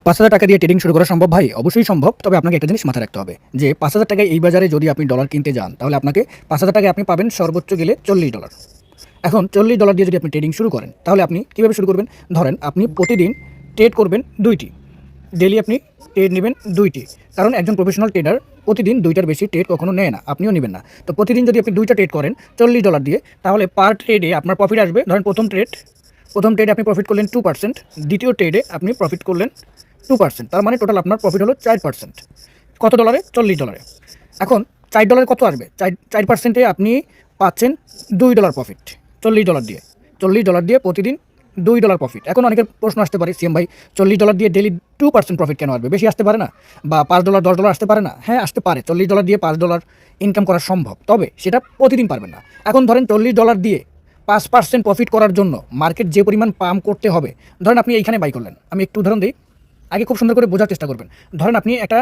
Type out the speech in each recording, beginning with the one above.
৫,০০০ টাকা দিয়ে ট্রেডিং শুরু করা সম্ভব ভাই? অবশ্যই সম্ভব। তবে আপনাকে একটা জিনিস মাথায় রাখতে হবে যে ৫,০০০ টাকায় এই বাজারে যদি আপনি ডলার কিনতে যান, তাহলে আপনাকে ৫,০০০ টাকায় আপনি পাবেন সর্বোচ্চ গেলে $৪০। এখন $৪০ দিয়ে যদি আপনি ট্রেডিং শুরু করেন, তাহলে আপনি কীভাবে শুরু করবেন? ধরেন আপনি প্রতিদিন ট্রেড করবেন ২টি। ডেইলি আপনি ট্রেড নেবেন ২টি। কারণ একজন প্রফেশনাল ট্রেডার প্রতিদিন ২টার বেশি ট্রেড কখনো নেয় না, আপনিও নেবেন না। তো প্রতিদিন যদি আপনি ২টা ট্রেড করেন $৪০ দিয়ে, তাহলে পার ট্রেডে আপনার প্রফিট আসবে। ধরেন প্রথম ট্রেডে আপনি প্রফিট করলেন 2%, দ্বিতীয় ট্রেডে আপনি প্রফিট করলেন 2%। তার মানে টোটাল আপনার প্রফিট হলো 4%। কত ডলারে? $৪০। এখন $4 কত আসবে? 4%-এ আপনি পাচ্ছেন $2 প্রফিট $৪০ দিয়ে। $৪০ দিয়ে প্রতিদিন $2 প্রফিট। এখন অনেকের প্রশ্ন আসতে পারে, সিএম ভাই $৪০ দিয়ে ডেলি 2% প্রফিট কেন আসবে? বেশি আসতে পারে না? বা $5 $10 আসতে পারে না? হ্যাঁ, আসতে পারে। $৪০ দিয়ে $5 ইনকাম করা সম্ভব, তবে সেটা প্রতিদিন পারবেন না। এখন ধরেন $৪০ দিয়ে 5% প্রফিট করার জন্য মার্কেট যে পরিমাণ পাম্প করতে হবে, ধরেন আপনি এইখানে বাই করলেন। আমি একটু উদাহরণ দিই, আগে খুব সুন্দর করে বোঝার চেষ্টা করবেন। ধরেন আপনি একটা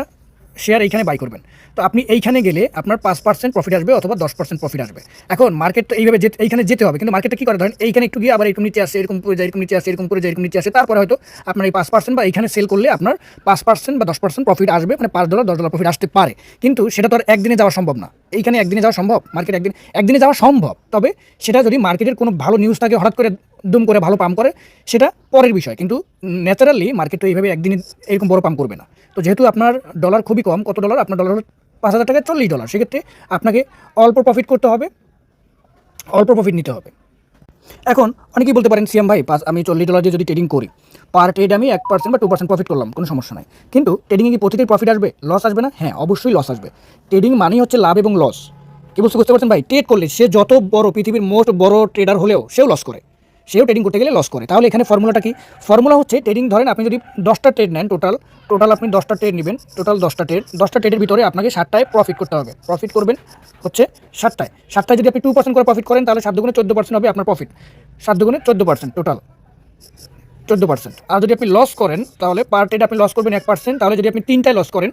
শেয়ার এইখানে বাই করবেন, তো আপনি এইখানে গেলে আপনার 5% প্রফিট আসবে অথবা 10% প্রফিট আসবে। এখন মার্কেট তো এইভাবে এইখানে যেতে হবে, কিন্তু মার্কেটটা কী করে? ধরেন এইখানে একটু গিয়ে আবার এরকম নিচে আসে, এরকম পড়ে যায়, এরকম নিচে আসে, এরকম পড়ে যায়, এরকম নিচে আসে। তারপরে হয়তো আপনার এই 5% বা এইখানে সেল করলে আপনার 5% বা 10% প্রফিট আসবে, মানে $5 $10 প্রফিট আসতে পারে। কিন্তু সেটা তো আর একদিনে যাওয়া সম্ভব না। এইখানে একদিনে যাওয়া সম্ভব? মার্কেট একদিনে যাওয়া সম্ভব, তবে সেটা যদি মার্কেটের কোনো ভালো নিউজ থাকে, হঠাৎ করে দুম করে ভালো পাম্প করে, সেটা পরের বিষয়। কিন্তু ন্যাচারালি মার্কেট তো এইভাবে একদিনে এরকম বড় পাম্প করবে না। তো যেহেতু আপনার ডলার খুবই কম, কত ডলার? আপনার ডলার হলো ৫,০০০ টাকায় $৪০। সেক্ষেত্রে আপনাকে অল্প প্রফিট করতে হবে, অল্প প্রফিট নিতে হবে। এখন অনেকেই বলতে পারেন, সিএম ভাই আমি $৪০ দিয়ে যদি ট্রেডিং করি, পার ট্রেড আমি 1% বা 2% প্রফিট করলাম, কোনো সমস্যা নাই। কিন্তু ট্রেডিংয়ে কি প্রতিটি প্রফিট আসবে? লস আসবে না? হ্যাঁ, অবশ্যই লস আসবে। ট্রেডিং মানেই হচ্ছে লাভ এবং লস। কি বুঝতে পারছেন ভাই? ট্রেড করলে সে যত বড়, পৃথিবীর মোস্ট বড় ট্রেডার হলেও সেও লস করে, সেও ট্রেডিং করতে গেলে লস করে। তাহলে এখানে ফর্মুলাটা কি? ফর্মুলা হচ্ছে ট্রেডিং, ধরেন আপনি যদি 10টা ট্রেড নেন, টোটাল আপনি 10টা ট্রেড নেবেন, টোটাল 10টা ট্রেডের ভিতরে আপনাকে 7টায় প্রফিট করতে হবে। প্রফিট করবেন হচ্ছে 7টায় যদি আপনি 2% করে প্রফিট করেন, তাহলে 7 দুগুণে 14% হবে আপনার প্রফিট। 7 দুগুণে 14%, টোটাল 14%। আর যদি আপনি লস করেন, তাহলে পার ট্রেডে আপনি লস করবেন 1%। তাহলে যদি আপনি 3টায় লস করেন,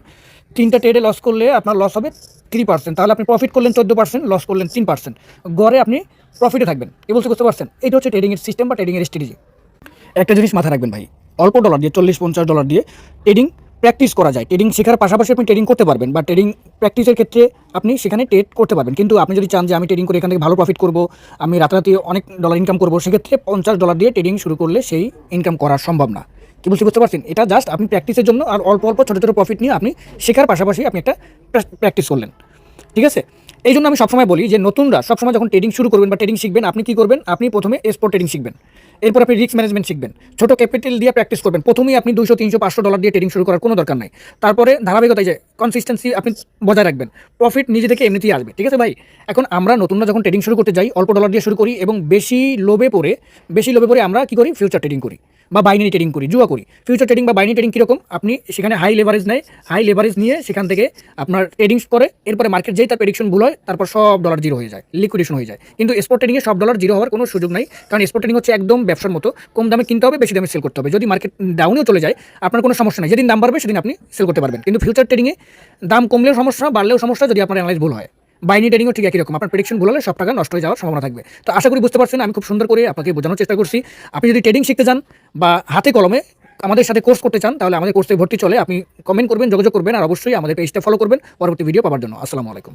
3টা ট্রেডে লস করলে আপনার লস হবে 3%। তাহলে আপনি প্রফিট করলেন 14%, লস করলেন 3%। গড়ে আপনি প্রফিটে থাকবেন। কি বুঝতে পারছেন? এটা হচ্ছে ট্রেডিংয়ের সিস্টেম বা ট্রেডিংয়ের স্ট্র্যাটেজি। একটা জিনিস মাথায় রাখবেন ভাই, অল্প ডলার দিয়ে $40-50 দিয়ে ট্রেডিং প্র্যাকটিস করা যায়। ট্রেডিং শেখার পাশাপাশি আপনি ট্রেডিং করতে পারবেন, বা ট্রেডিং প্র্যাকটিসের ক্ষেত্রে আপনি সেখানে ট্রেড করতে পারবেন। কিন্তু আপনি যদি চান যে আমি ট্রেডিং করে এখান থেকে ভালো প্রফিট করব, আমি রাতারাতি অনেক ডলার ইনকাম করব, সেক্ষেত্রে $50 দিয়ে ট্রেডিং শুরু করলে সেই ইনকাম করা সম্ভব না। কি বুঝতে পারছেন? এটা জাস্ট আপনি প্র্যাকটিসের জন্য, আর অল্প অল্প ছোটো ছোটো প্রফিট নিয়ে আপনি শেখার পাশাপাশি আপনি একটা প্র্যাকটিস করলেন। ঠিক আছে? এই জন্য আমি সবসময় বলি যে নতুনরা সবসময় যখন ট্রেডিং শুরু করবেন বা ট্রেডিং শিখবেন, আপনি কী করবেন? আপনি প্রথমে স্পট ট্রেডিং শিখবেন, এরপর আপনি রিস্ক ম্যানেজমেন্ট শিখবেন। ছোটো ক্যাপিটাল দিয়ে প্র্যাকটিস করবেন। প্রথমেই আপনি $200, $300, $500 দিয়ে ট্রেডিং শুরু করার কোনো দরকার নাই। তারপরে ধারাবাহিকতায় যে কনসিস্টেন্সি আপনি বজায় রাখবেন, প্রফিট নিজে থেকে এমনিতেই আসবে। ঠিক আছে ভাই? এখন আমরা নতুনরা যখন ট্রেডিং শুরু করতে যাই, অল্প ডলার দিয়ে শুরু করি এবং বেশি লোভে পড়ে আমরা কী করি? ফিউচার ট্রেডিং করি বা বাইনারি ট্রেডিং করি, জুয়া করি। ফিউচার ট্রেডিং বা বাইনারি ট্রেডিং কীরকম? আপনি সেখানে হাই লেভারেজ নিয়ে সেখান থেকে আপনার ট্রেডিংস করে, এরপরে মার্কেট যেই তার প্রেডিকশন ভুল হয়, তারপর সব ডলার জিরো হয়ে যায়, লিকুইডেশন হয়ে যায়। কিন্তু স্পট ট্রেডিংয়ে সব ডলার জিরো হওয়ার কোনো সুযোগ নাই, কারণ স্পট ট্রেডিং হচ্ছে একদম ব্যবসার মতো, কম দামে কিনতে হবে, বেশি দামে সেল করতে হবে। যদি মার্কেট ডাউনেও চলে যায়, আপনার কোনো সমস্যা নেই, যেদিন দাম বাড়বে সেদিন আপনি সেল করতে পারবেন। কিন্তু ফিউচার ট্রেডিংয়ে দাম কমলেও সমস্যা, বাড়লেও সমস্যা, যদি আপনার অ্যানালাইজ ভুল হয়। বাইনারি ট্রেডিংও ঠিক একই রকম, আপনার প্রেডিকশন ভুল হলে সব টাকা নষ্ট হয়ে যাওয়ার সম্ভাবনা থাকবে। তো আশা করি বুঝতে পারছেন, আমি খুব সুন্দর করে আপনাকে বোঝানোর চেষ্টা করছি। আপনি যদি ট্রেডিং শিখতে চান বা হাতে কলমে আমাদের সাথে কোর্স করতে চান, তাহলে আমাদের কোর্সে ভর্তি চলে। আপনি কমেন্ট করবেন, যোগাযোগ করবেন, আর অবশ্যই আমাদের পেজটা ফলো করবেন পরবর্তী ভিডিও পাওয়ার জন্য। আসসালামু আলাইকুম।